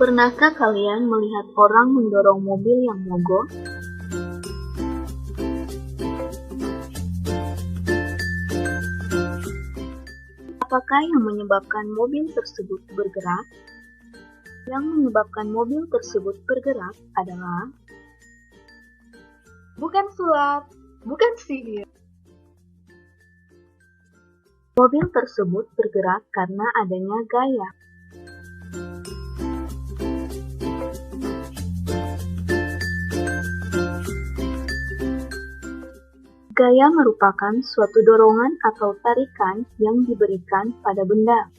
Pernahkah kalian melihat orang mendorong mobil yang mogok? Apakah yang menyebabkan mobil tersebut bergerak? Yang menyebabkan mobil tersebut bergerak adalah bukan sulap, bukan sihir. mobil tersebut bergerak karena adanya gaya. Gaya merupakan suatu dorongan atau tarikan yang diberikan pada benda.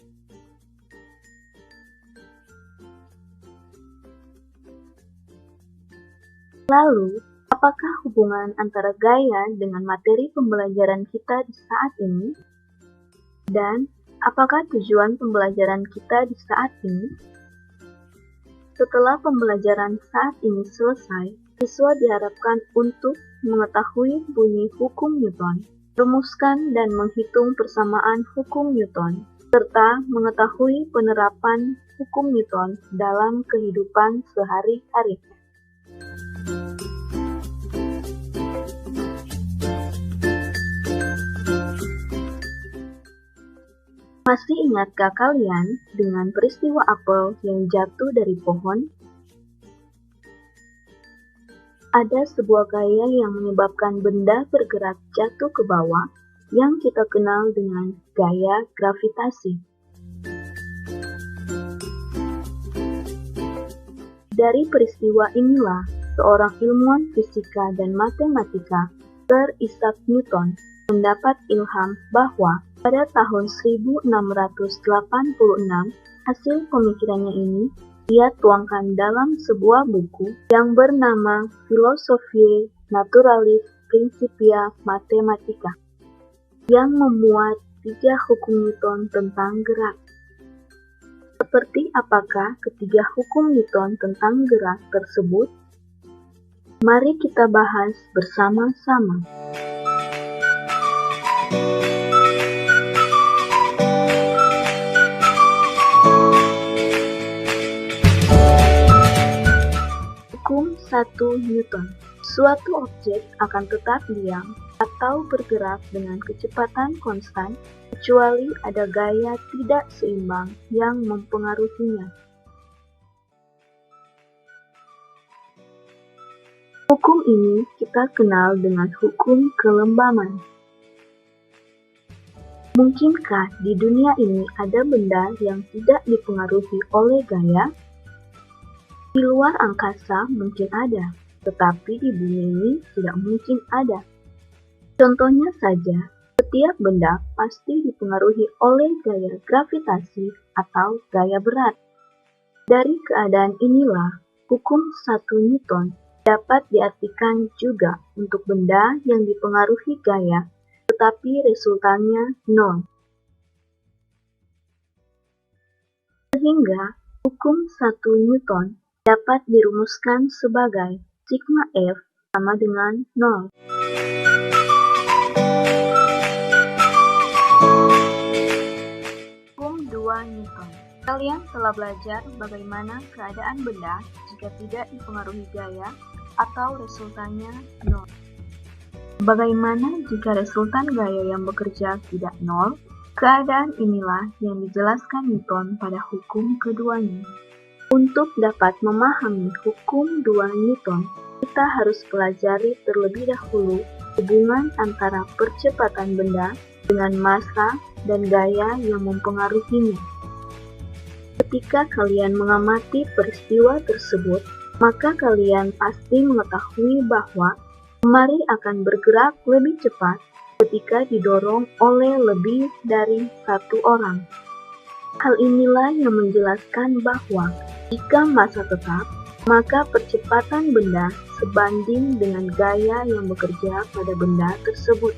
Lalu, apakah hubungan antara gaya dengan materi pembelajaran kita di saat ini? Dan apakah tujuan pembelajaran kita di saat ini? Setelah pembelajaran saat ini selesai, siswa diharapkan untuk mengetahui bunyi hukum Newton, rumuskan dan menghitung persamaan hukum Newton, serta mengetahui penerapan hukum Newton dalam kehidupan sehari-hari. Masih ingatkah kalian dengan peristiwa apel yang jatuh dari pohon? Ada sebuah gaya yang menyebabkan benda bergerak jatuh ke bawah yang kita kenal dengan gaya gravitasi. Dari peristiwa inilah, seorang ilmuwan fisika dan matematika, Sir Isaac Newton, mendapat ilham bahwa pada tahun 1686, hasil pemikirannya ini ia tuangkan dalam sebuah buku yang bernama Philosophiae Naturalis Principia Mathematica, yang memuat 3 hukum Newton tentang gerak. Seperti apakah ketiga hukum Newton tentang gerak tersebut? Mari kita bahas bersama-sama. Hukum 1 Newton. Suatu objek akan tetap diam atau bergerak dengan kecepatan konstan kecuali ada gaya tidak seimbang yang mempengaruhinya. Hukum ini kita kenal dengan hukum kelembaman. Mungkinkah di dunia ini ada benda yang tidak dipengaruhi oleh gaya? Di luar angkasa mungkin ada, tetapi di bumi ini tidak mungkin ada. Contohnya saja, setiap benda pasti dipengaruhi oleh gaya gravitasi atau gaya berat. Dari keadaan inilah, hukum 1 Newton dapat diartikan juga untuk benda yang dipengaruhi gaya, tetapi resultannya nol. Sehingga, hukum 1 Newton dapat dirumuskan sebagai sigma F sama dengan 0. Hukum 2 Newton. Kalian telah belajar bagaimana keadaan benda jika tidak dipengaruhi gaya atau resultannya 0. Bagaimana jika resultan gaya yang bekerja tidak 0? Keadaan inilah yang dijelaskan Newton pada hukum keduanya. Untuk dapat memahami hukum 2 Newton, kita harus pelajari terlebih dahulu hubungan antara percepatan benda dengan massa dan gaya yang mempengaruhinya. Ketika kalian mengamati peristiwa tersebut, maka kalian pasti mengetahui bahwa lemari akan bergerak lebih cepat ketika didorong oleh lebih dari satu orang. Hal inilah yang menjelaskan bahwa jika massa tetap, maka percepatan benda sebanding dengan gaya yang bekerja pada benda tersebut.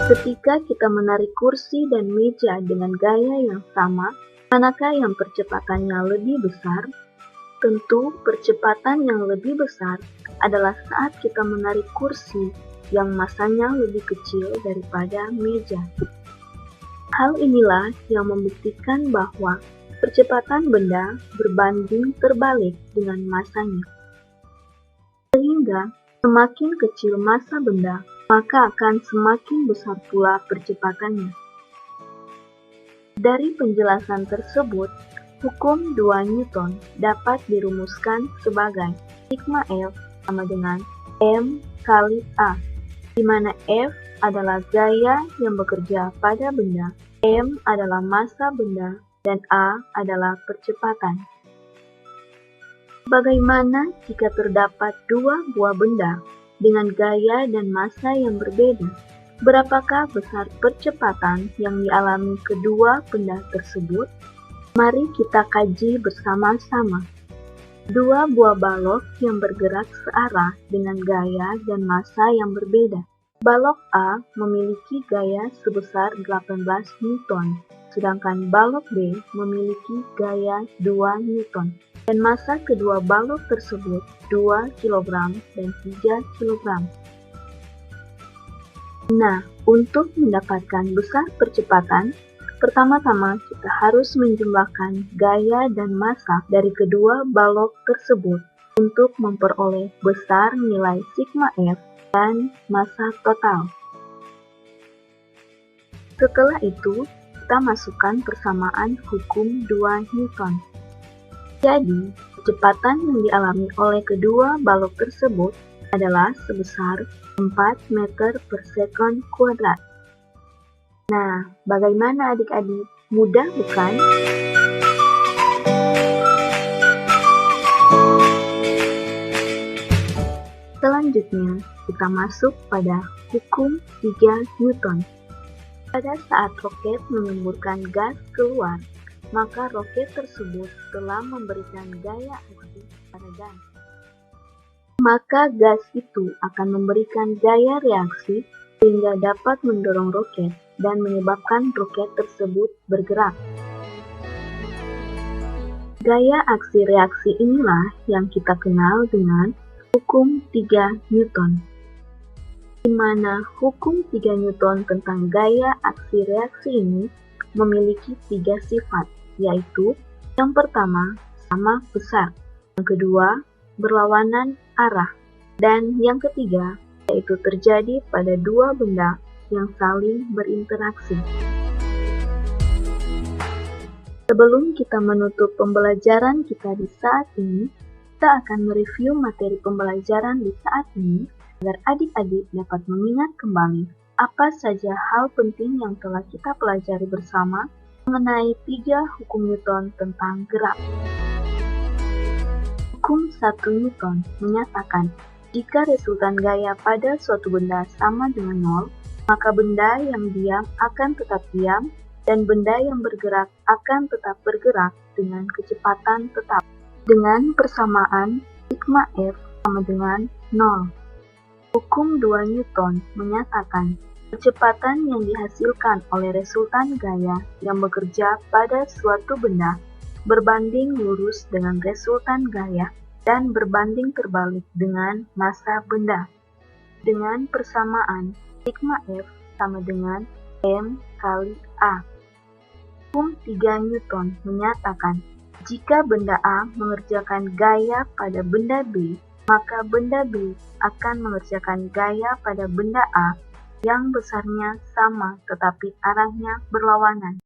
Ketika kita menarik kursi dan meja dengan gaya yang sama, manakah yang percepatannya lebih besar? Tentu percepatan yang lebih besar adalah saat kita menarik kursi yang massanya lebih kecil daripada meja. Hal inilah yang membuktikan bahwa percepatan benda berbanding terbalik dengan masanya. Sehingga semakin kecil massa benda, maka akan semakin besar pula percepatannya. Dari penjelasan tersebut, hukum 2 Newton dapat dirumuskan sebagai sigma F sama dengan M kali A, di mana F adalah gaya yang bekerja pada benda, M adalah massa benda, dan A adalah percepatan. Bagaimana jika terdapat dua buah benda dengan gaya dan massa yang berbeda? Berapakah besar percepatan yang dialami kedua benda tersebut? Mari kita kaji bersama-sama. Dua buah balok yang bergerak searah dengan gaya dan massa yang berbeda. Balok A memiliki gaya sebesar 18 Newton, sedangkan balok B memiliki gaya 2 Newton. Dan massa kedua balok tersebut 2 kg dan 3 kg. Nah, untuk mendapatkan besar percepatan, pertama-tama kita harus menjumlahkan gaya dan massa dari kedua balok tersebut untuk memperoleh besar nilai sigma F dan massa total. Setelah itu, kita masukkan persamaan hukum 2 Newton. Jadi, kecepatan yang dialami oleh kedua balok tersebut adalah sebesar 4 meter per sekon kuadrat. Nah, bagaimana adik-adik? Mudah bukan? Selanjutnya, kita masuk pada hukum 3 Newton. Pada saat roket menyemburkan gas keluar, maka roket tersebut telah memberikan gaya aksi pada gas. Maka gas itu akan memberikan gaya reaksi sehingga dapat mendorong roket dan menyebabkan roket tersebut bergerak. Gaya aksi reaksi inilah yang kita kenal dengan hukum 3 Newton. Di mana hukum 3 Newton tentang gaya aksi reaksi ini memiliki 3 sifat, yaitu yang pertama sama besar, yang kedua berlawanan arah, dan yang ketiga yaitu terjadi pada dua benda yang saling berinteraksi. Sebelum kita menutup pembelajaran kita di saat ini, kita akan mereview materi pembelajaran di saat ini agar adik-adik dapat mengingat kembali apa saja hal penting yang telah kita pelajari bersama mengenai 3 hukum Newton tentang gerak. Hukum 1 Newton menyatakan jika resultan gaya pada suatu benda sama dengan 0, maka benda yang diam akan tetap diam dan benda yang bergerak akan tetap bergerak dengan kecepatan tetap. Dengan persamaan sigma F sama dengan 0. Hukum 2 Newton menyatakan kecepatan yang dihasilkan oleh resultan gaya yang bekerja pada suatu benda berbanding lurus dengan resultan gaya dan berbanding terbalik dengan massa benda. Dengan persamaan sigma F sama dengan M kali A. Hukum 3 Newton menyatakan jika benda A mengerjakan gaya pada benda B, maka benda B akan mengerjakan gaya pada benda A yang besarnya sama tetapi arahnya berlawanan.